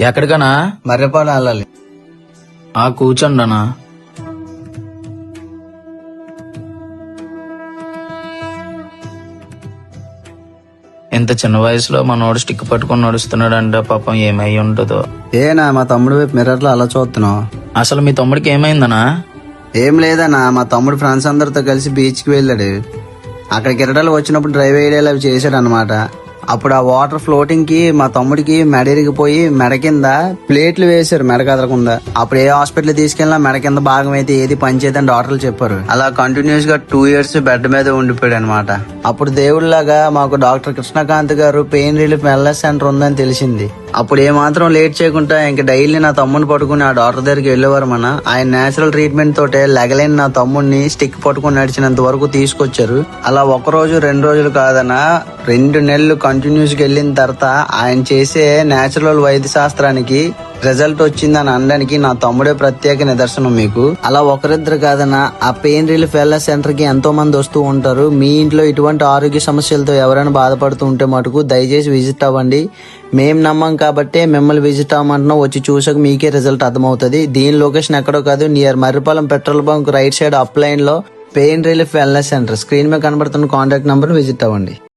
ఎక్కడికనా? మర్రిపాడు వెళ్ళాలి. కూర్చోండి అన్నా. ఇంత చిన్న వయసులో మనోడు స్టిక్ పట్టుకుని నడుస్తున్నాడంటే పాపం ఏమై ఉంటుందో. ఏనా మా తమ్ముడు వైపు మిర్రర్ లో అలా చూస్తున్నావు? అసలు మీ తమ్ముడికి ఏమైందనా? ఏం లేదన్నా, మా తమ్ముడు ఫ్రెండ్స్ అందరితో కలిసి బీచ్ కి వెళ్ళాడు. అక్కడ కిరటాలు వచ్చినప్పుడు డ్రైవ్ ఐడియాలు అవి చేశాడు అనమాట. అప్పుడు ఆ వాటర్ ఫ్లోటింగ్ కి మా తమ్ముడికి మెడ ఇరిగిపోయి మెడ కింద ప్లేట్లు వేశారు మెడ కదలకుండా. అప్పుడు ఏ హాస్పిటల్ తీసుకెళ్ళినా మెడ కింద భాగం అయితే ఏది పనిచేయదని డాక్టర్లు చెప్పారు. అలా కంటిన్యూస్ గా 2 years బెడ్ మీద ఉండిపోయాడు అనమాట. అప్పుడు దేవుళ్లాగా మాకు డాక్టర్ కృష్ణకాంత్ గారు పెయిన్ రిలీఫ్ వెల్నెస్ సెంటర్ ఉందని తెలిసింది. అప్పుడు ఏమాత్రం లేట్ చేయకుండా ఇంక డైలీ నా తమ్ముని పట్టుకుని ఆ డాక్టర్ దగ్గరికి వెళ్ళేవారు. ఆయన నేచురల్ ట్రీట్మెంట్ తోటే లెగలేని నా తమ్ముడిని స్టిక్ పట్టుకుని నడిచినంత వరకు తీసుకొచ్చారు. అలా 1 రోజు 2 రోజులు కాదన్నా 2 నెలలు కంటిన్యూస్ గా వెళ్ళిన తర్వాత ఆయన చేసే నేచురల్ వైద్య శాస్త్రానికి రిజల్ట్ వచ్చిందని అనడానికి నా తమ్ముడే ప్రత్యేక నిదర్శనం మీకు. అలా ఒకరిద్దరు కాదన్నా ఆ పెయిన్ రిలీఫ్ వెల్నెస్ సెంటర్ కి ఎంతో మంది వస్తూ ఉంటారు. మీ ఇంట్లో ఇటువంటి ఆరోగ్య సమస్యలతో ఎవరైనా బాధపడుతూ ఉంటే మటుకు దయచేసి విజిట్ అవ్వండి. మేం నమ్మం కాబట్టి మిమ్మల్ని విజిట్ అవ్వమంటున్నాం. వచ్చి చూసాక మీకే రిజల్ట్ అర్థమవుతుంది. దీని లొకేషన్ ఎక్కడో కాదు, near Marripalem petrol bunk right side up line లో pain relief wellness centre. Screen మీద కనబడుతున్న కాంటాక్ట్ నంబర్ విజిట్ అవ్వండి.